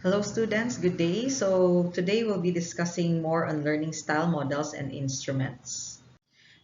Hello students, good day. So today we'll be discussing more on learning style models and instruments.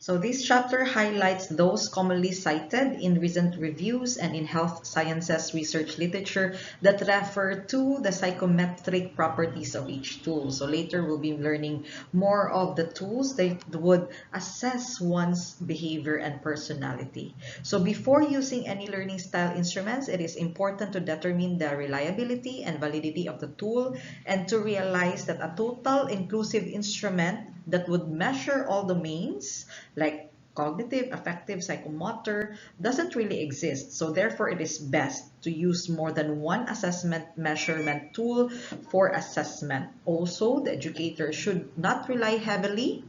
So this chapter highlights those commonly cited in recent reviews and in health sciences research literature that refer to the psychometric properties of each tool. So later we'll be learning more of the tools that would assess one's behavior and personality. So before using any learning style instruments, it is important to determine the reliability and validity of the tool and to realize that a total inclusive instrument that would measure all domains like cognitive, affective, psychomotor doesn't really exist. So therefore, it is best to use more than one assessment measurement tool for assessment. Also, the educator should not rely heavily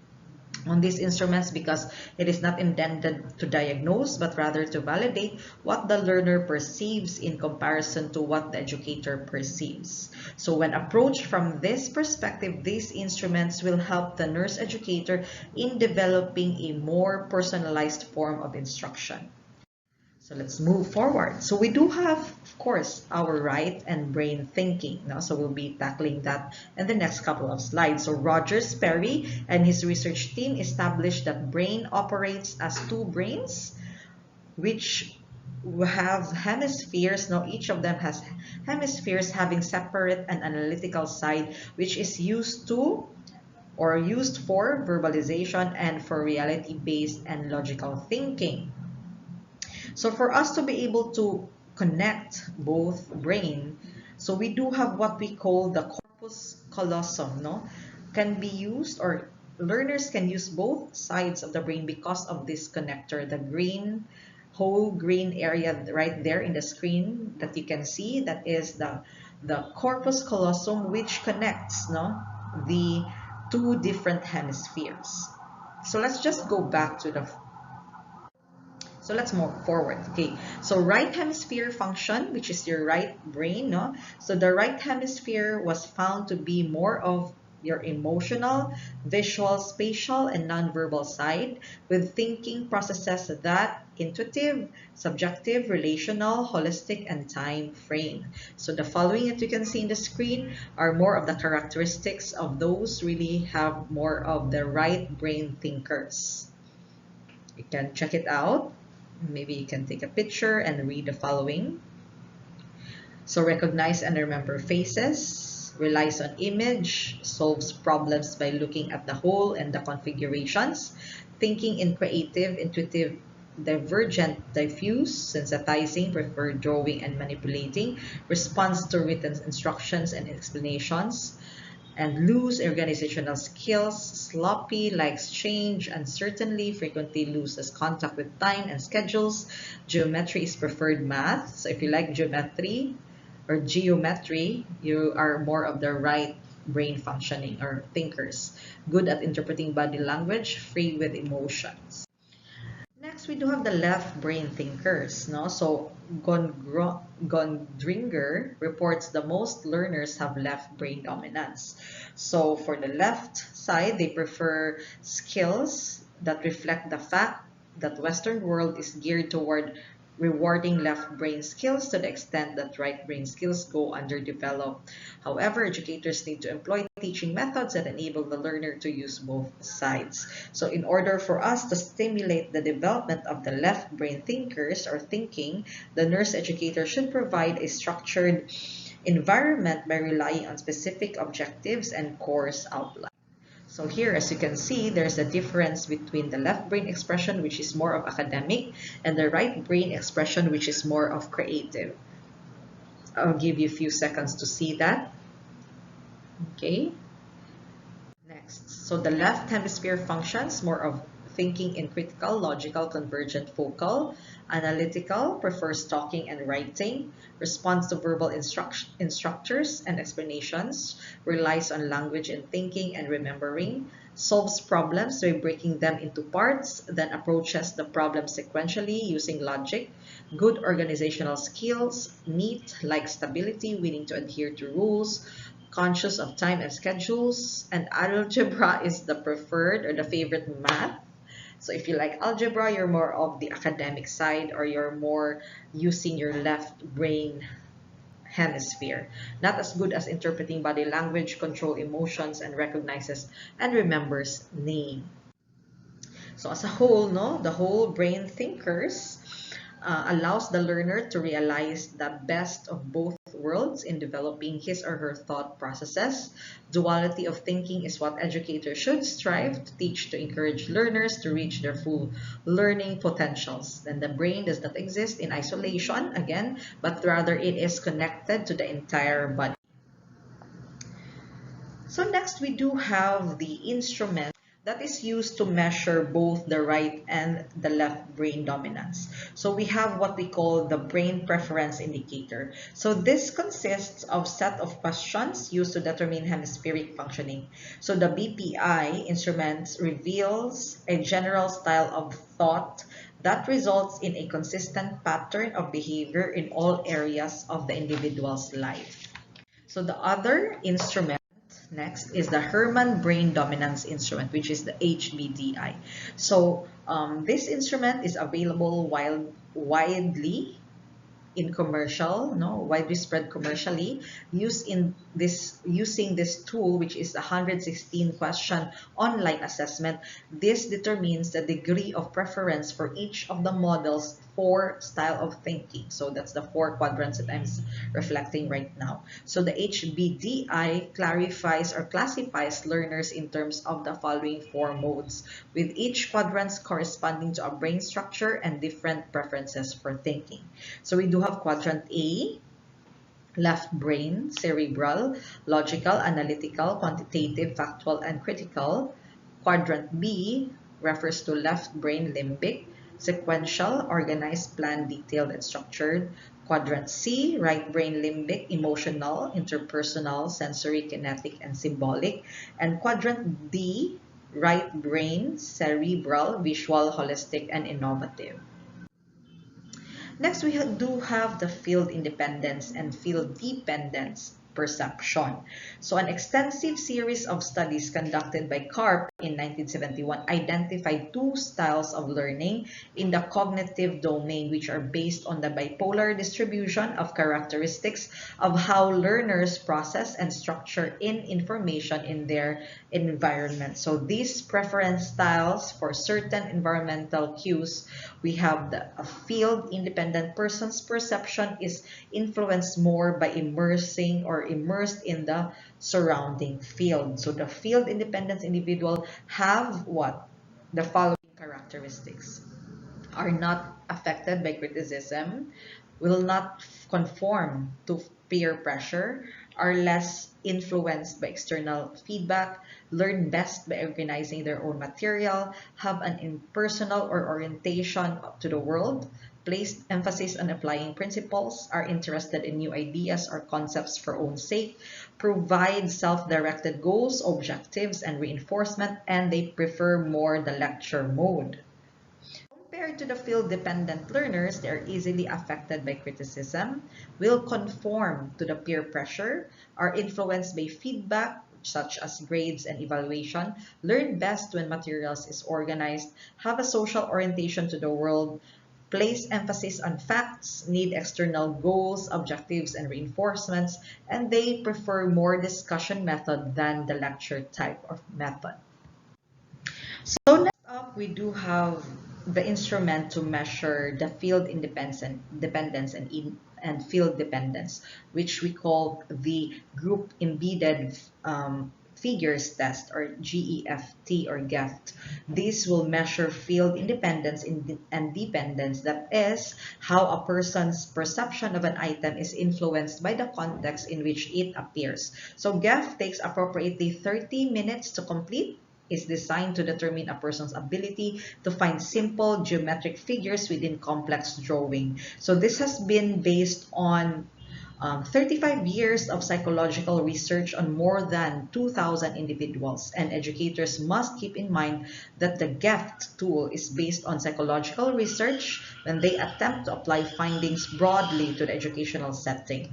on these instruments because it is not intended to diagnose but rather to validate what the learner perceives in comparison to what the educator perceives. So when approached from this perspective, these instruments will help the nurse educator in developing a more personalized form of instruction. So let's move forward. So we do have, of course, our right and brain thinking. Now, so we'll be tackling that in the next couple of slides. So Roger Sperry and his research team established that brain operates as two brains, which have hemispheres. Now, each of them has hemispheres having separate and analytical side, which is used to or used for verbalization and for reality-based and logical thinking. So for us to be able to connect both brain, so we do have what we call the corpus callosum, no? Can be used or learners can use both sides of the brain because of this connector, the whole green area right there in the screen that you can see, that is the corpus callosum, which connects the two different hemispheres. So let's just go back to the so let's move forward. Okay, so right hemisphere function, which is your right brain, no? So the right hemisphere was found to be more of your emotional, visual, spatial, and nonverbal side, with thinking processes that intuitive, subjective, relational, holistic, and time frame. So the following that you can see in the screen are more of the characteristics of those really have more of the right brain thinkers. You can check it out. Maybe you can take a picture and read the following. So recognize and remember faces, relies on image, solves problems by looking at the whole and the configurations, thinking in creative, intuitive, divergent, diffuse, sensitizing, prefer drawing and manipulating, responds to written instructions and explanations, and lose organizational skills, sloppy, likes change, uncertainly, frequently loses contact with time and schedules. Geometry is preferred math. So if you like geometry or geometry, you are more of the right brain functioning or thinkers. Good at interpreting body language, free with emotions. Next, we do have the left brain thinkers. No? So Gondringer reports the most learners have left brain dominance. So for the left side, they prefer skills that reflect the fact that Western world is geared toward rewarding left brain skills to the extent that right brain skills go underdeveloped. However, educators need to employ teaching methods that enable the learner to use both sides. So in order for us to stimulate the development of the left brain thinkers or thinking, the nurse educator should provide a structured environment by relying on specific objectives and course outline. So here, as you can see, there's a difference between the left brain expression, which is more of academic, and the right brain expression, which is more of creative. I'll give you a few seconds to see that. Okay. Next, so the left hemisphere functions more of thinking in critical, logical, convergent, focal, analytical, prefers talking and writing, responds to verbal instructors and explanations, relies on language and thinking and remembering, solves problems by breaking them into parts, then approaches the problem sequentially using logic, good organizational skills, neat, like stability, willing to adhere to rules, conscious of time and schedules, and algebra is the preferred or the favorite math. So if you like algebra, you're more of the academic side or you're more using your left brain hemisphere. Not as good as interpreting body language, control emotions, and recognizes and remembers name. So as a whole, no, the whole brain thinkers allows the learner to realize the best of both worlds in developing his or her thought processes. Duality of thinking is what educators should strive to teach to encourage learners to reach their full learning potentials. Then the brain does not exist in isolation, again, but rather it is connected to the entire body. So next we do have the instrument that is used to measure both the right and the left brain dominance. So we have what we call the brain preference indicator. So this consists of set of questions used to determine hemispheric functioning. So the BPI instrument reveals a general style of thought that results in a consistent pattern of behavior in all areas of the individual's life. So the other instrument next is the Hermann Brain Dominance Instrument, which is the HBDI. So this instrument is available widely in commercial, no, widely spread commercially, using this tool, which is a 116 question online assessment. This determines the degree of preference for each of the model's 4 style of thinking. So that's the 4 quadrants that I'm reflecting right now. So the HBDI clarifies or classifies learners in terms of the following 4 modes, with each quadrant corresponding to a brain structure and different preferences for thinking. So we do have quadrant A, left brain, cerebral, logical, analytical, quantitative, factual, and critical. Quadrant B refers to left brain, limbic, sequential, organized, planned, detailed, and structured. Quadrant C, right brain, limbic, emotional, interpersonal, sensory, kinetic, and symbolic. And quadrant D, right brain, cerebral, visual, holistic, and innovative. Next, we do have the field independence and field dependence perception. So an extensive series of studies conducted by Karp in 1971 identified 2 styles of learning in the cognitive domain, which are based on the bipolar distribution of characteristics of how learners process and structure in information in their environment. So these preference styles for certain environmental cues, we have a field independent person's perception is influenced more by immersed in the surrounding field. So the field independent individual have what? The following characteristics: are not affected by criticism, will not conform to peer pressure, are less influenced by external feedback, learn best by organizing their own material, have an impersonal or orientation to the world, place emphasis on applying principles, are interested in new ideas or concepts for own sake, provide self-directed goals, objectives, and reinforcement, and they prefer more the lecture mode. Compared to the field-dependent learners, they are easily affected by criticism, will conform to the peer pressure, are influenced by feedback such as grades and evaluation, learn best when materials is organized, have a social orientation to the world, place emphasis on facts, need external goals, objectives, and reinforcements, and they prefer more discussion method than the lecture type of method. So next up, we do have the instrument to measure the field dependence and field dependence, which we call the group embedded figures test, or GEFT or GEFT. This will measure field independence and dependence, that is, how a person's perception of an item is influenced by the context in which it appears. So GEFT takes approximately 30 minutes to complete, is designed to determine a person's ability to find simple geometric figures within complex drawing. So this has been based on 35 years of psychological research on more than 2,000 individuals, and educators must keep in mind that the GEFT tool is based on psychological research when they attempt to apply findings broadly to the educational setting.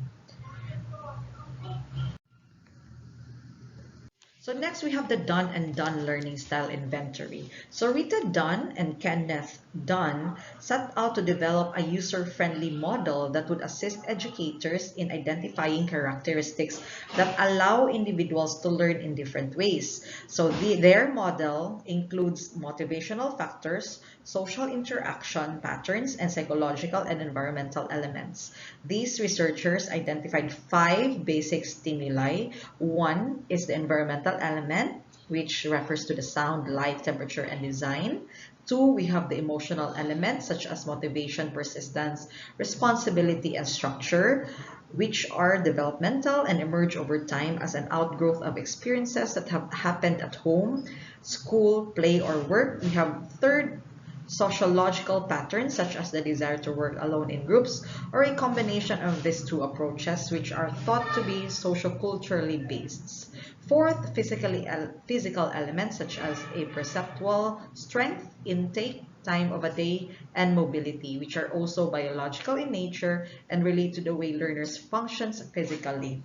So next we have the Dunn and Dunn Learning Style Inventory. So Rita Dunn and Kenneth Dunn set out to develop a user-friendly model that would assist educators in identifying characteristics that allow individuals to learn in different ways. So their model includes motivational factors, social interaction patterns, and psychological and environmental elements. These researchers identified 5 basic stimuli. One is the environmental element, which refers to the sound, light, temperature, and design. 2, we have the emotional elements such as motivation, persistence, responsibility, and structure, which are developmental and emerge over time as an outgrowth of experiences that have happened at home, school, play, or work. We have third, sociological patterns such as the desire to work alone in groups, or a combination of these two approaches, which are thought to be socioculturally based. Fourth, physical elements such as a perceptual strength, intake, time of a day, and mobility, which are also biological in nature and relate to the way learners functions physically.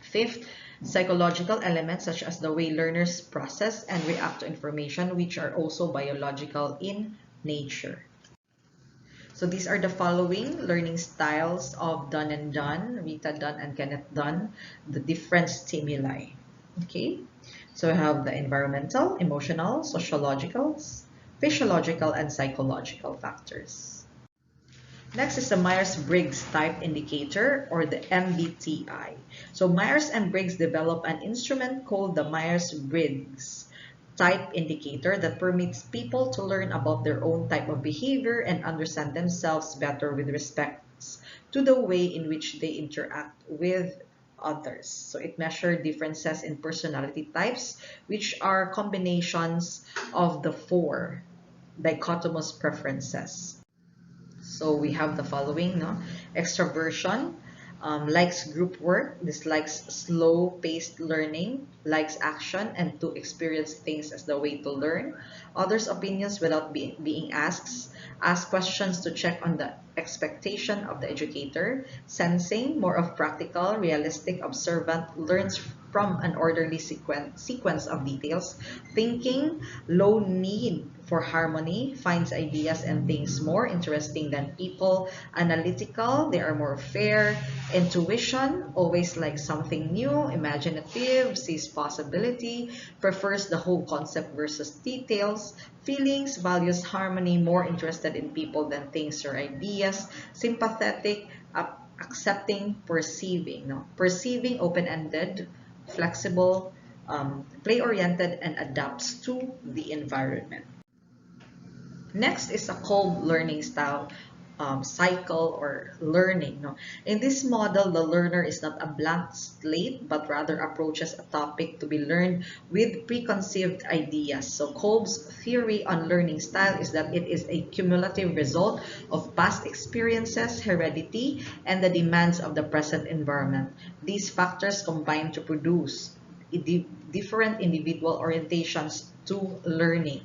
Fifth, psychological elements such as the way learners process and react to information, which are also biological in nature. So these are the following learning styles of Dunn and Dunn, Rita Dunn and Kenneth Dunn, the different stimuli. Okay, so we have the environmental, emotional, sociological, physiological, and psychological factors. Next is the Myers-Briggs Type Indicator, or the MBTI. So Myers and Briggs developed an instrument called the Myers-Briggs Type Indicator that permits people to learn about their own type of behavior and understand themselves better with respect to the way in which they interact with others. So it measures differences in personality types, which are combinations of the 4 dichotomous preferences. So we have the following, no? Extroversion, likes group work, dislikes slow-paced learning, likes action and to experience things as the way to learn, others' opinions without being asked, ask questions to check on the expectation of the educator, sensing, more of practical, realistic, observant, learns from an orderly sequence of details, thinking, low need for harmony, finds ideas and things more interesting than people, analytical, they are more fair, intuition, always likes something new, imaginative, sees possibility, prefers the whole concept versus details, feelings, values harmony, more interested in people than things or ideas, sympathetic, accepting, perceiving, no? Perceiving, open-ended, flexible, play-oriented, and adapts to the environment. Next is a Kolb learning style cycle or learning. No? In this model, the learner is not a blank slate, but rather approaches a topic to be learned with preconceived ideas. So Kolb's theory on learning style is that it is a cumulative result of past experiences, heredity, and the demands of the present environment. These factors combine to produce different individual orientations to learning.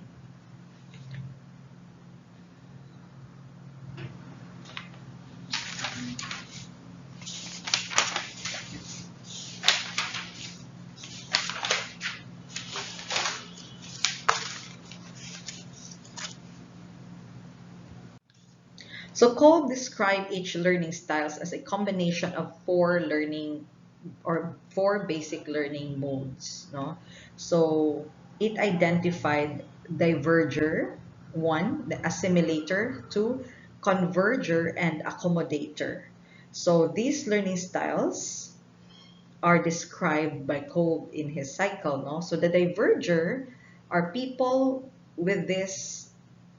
So Kolb described each learning styles as a combination of 4 learning or 4 basic learning modes. No? So it identified diverger, 1, the assimilator, 2, converger, and accommodator. So these learning styles are described by Kolb in his cycle. No? So the diverger are people with this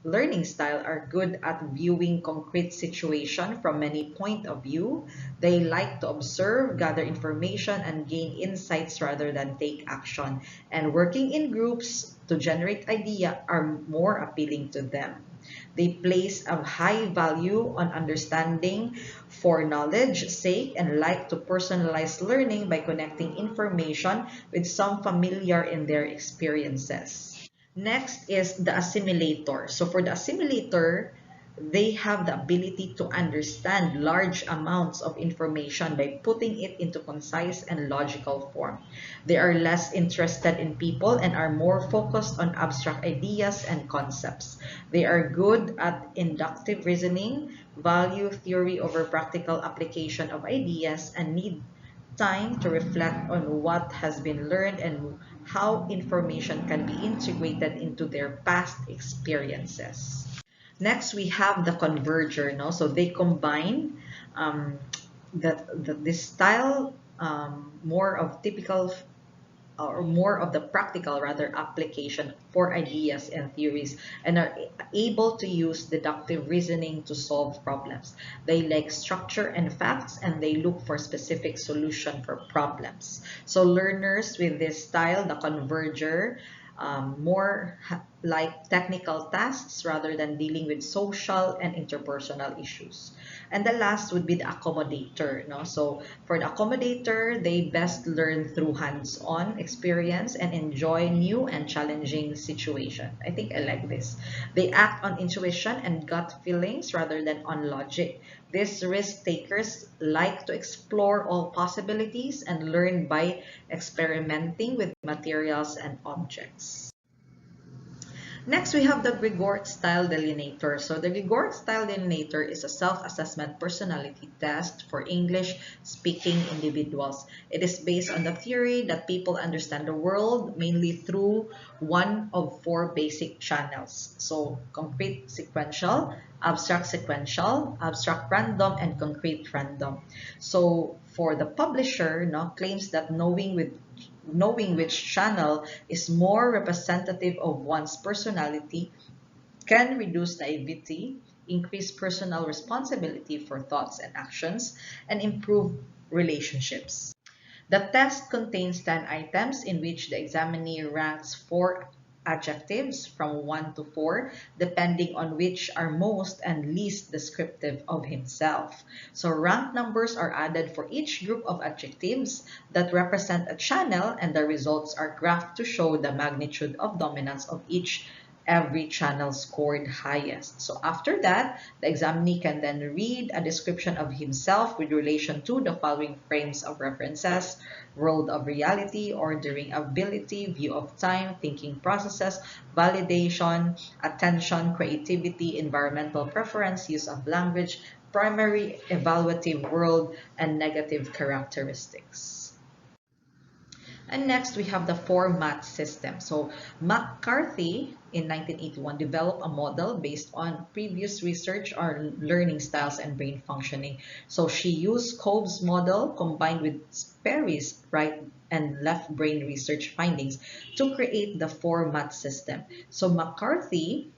learning style are good at viewing concrete situation from many point of view. They like to observe, gather information, and gain insights rather than take action. And working in groups to generate idea are more appealing to them. They place a high value on understanding for knowledge sake and like to personalize learning by connecting information with some familiar in their experiences. Next is the assimilator. So for the assimilator, They have the ability to understand large amounts of information by putting it into concise and logical form. They are less interested in people and are more focused on abstract ideas and concepts. They are good at inductive reasoning, value theory over practical application of ideas, and need time to reflect on what has been learned and how information can be integrated into their past experiences. Next, we have the converger. No, so they combine this style more of typical or more of the practical rather application for ideas and theories, and are able to use deductive reasoning to solve problems. They like structure and facts, and they look for specific solution for problems. So learners with this style, the converger, like technical tasks rather than dealing with social and interpersonal issues. And the last would be the accommodator. No? So for the accommodator, they best learn through hands-on experience and enjoy new and challenging situations. I think I like this. They act on intuition and gut feelings rather than on logic. These risk takers like to explore all possibilities and learn by experimenting with materials and objects. Next, we have the Gregorek Style Delineator. So the Gregorek Style Delineator is a self-assessment personality test for English-speaking individuals. It is based on the theory that people understand the world mainly through one of four basic channels. So concrete sequential, abstract random, and concrete random. So for the publisher, claims that knowing which channel is more representative of one's personality can reduce naivety, increase personal responsibility for thoughts and actions, and improve relationships. The test contains 10 items in which the examinee ranks 4 adjectives from 1 to 4, depending on which are most and least descriptive of himself. So rank numbers are added for each group of adjectives that represent a channel, and the results are graphed to show the magnitude of dominance of every channel scored highest. So after that, the examinee can then read a description of himself with relation to the following frames of references: world of reality, ordering ability, view of time, thinking processes, validation, attention, creativity, environmental preference, use of language, primary evaluative world, and negative characteristics. And next, we have the format system. So McCarthy in 1981 developed a model based on previous research on learning styles and brain functioning. So she used Cove's model combined with Sperry's right and left brain research findings to create the format system. So McCarthy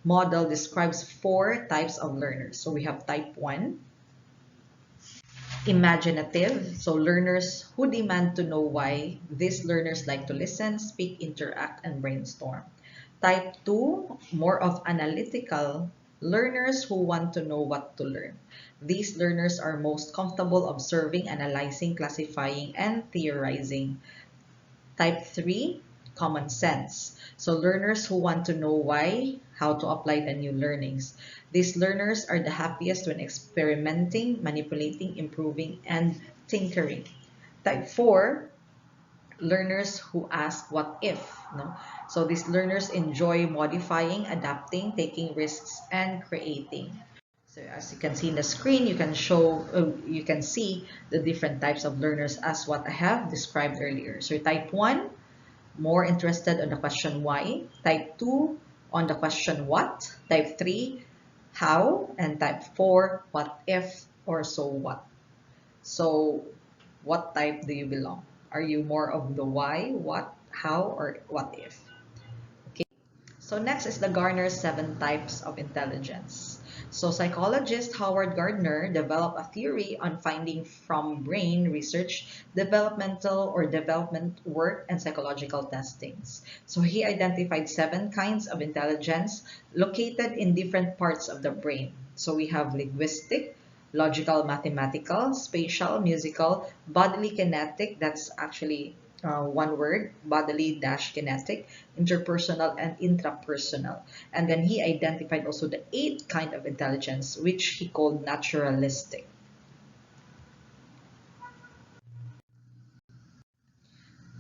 model describes 4 types of learners. So we have type 1, imaginative, so learners who demand to know why. These learners like to listen, speak, interact, and brainstorm. Type 2, more of analytical, learners who want to know what to learn. These learners are most comfortable observing, analyzing, classifying, and theorizing. Type 3, common sense. So learners who want to know why, how to apply the new learnings. These learners are the happiest when experimenting, manipulating, improving, and tinkering. Type 4, learners who ask what if. No? So these learners enjoy modifying, adapting, taking risks, and creating. So as you can see in the screen, you can see the different types of learners as what I have described earlier. So type 1, more interested on the question why. Type 2, on the question what. Type 3, how. And type 4, what if or so what. So what type do you belong? Are you more of the why, what, how, or what if? Okay. So next is the Gardner's 7 types of intelligence. So psychologist Howard Gardner developed a theory on finding from brain research, developmental or development work, and psychological testings. So he identified 7 kinds of intelligence located in different parts of the brain. So we have linguistic, logical, mathematical, spatial, musical, bodily kinetic, that's actually one word, bodily dash kinetic, interpersonal, and intrapersonal. And then he identified also the eighth kind of intelligence, which he called naturalistic.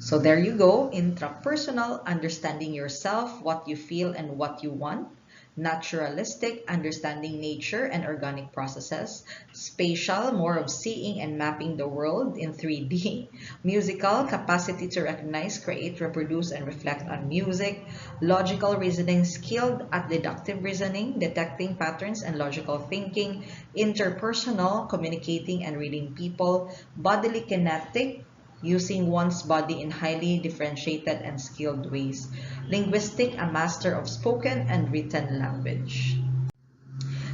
So there you go, intrapersonal, understanding yourself, what you feel and what you want. Naturalistic, understanding nature and organic processes. Spatial, more of seeing and mapping the world in 3D. Musical, capacity to recognize, create, reproduce, and reflect on music. Logical reasoning, skilled at deductive reasoning, detecting patterns and logical thinking. Interpersonal, communicating and reading people. Bodily kinetic, using one's body in highly differentiated and skilled ways. Linguistic, a master of spoken and written language.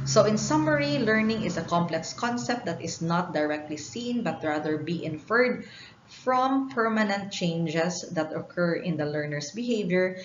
So in summary, learning is a complex concept that is not directly seen but rather be inferred from permanent changes that occur in the learner's behavior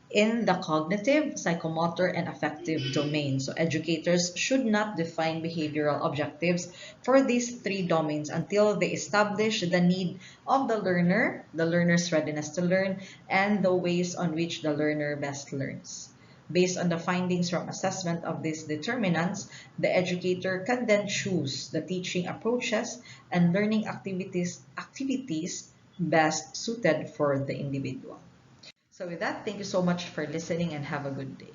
in the cognitive, psychomotor, and affective domains. So educators should not define behavioral objectives for these three domains until they establish the need of the learner's readiness to learn, and the ways on which the learner best learns. Based on the findings from assessment of these determinants, the educator can then choose the teaching approaches and learning activities best suited for the individual. So with that, thank you so much for listening and have a good day.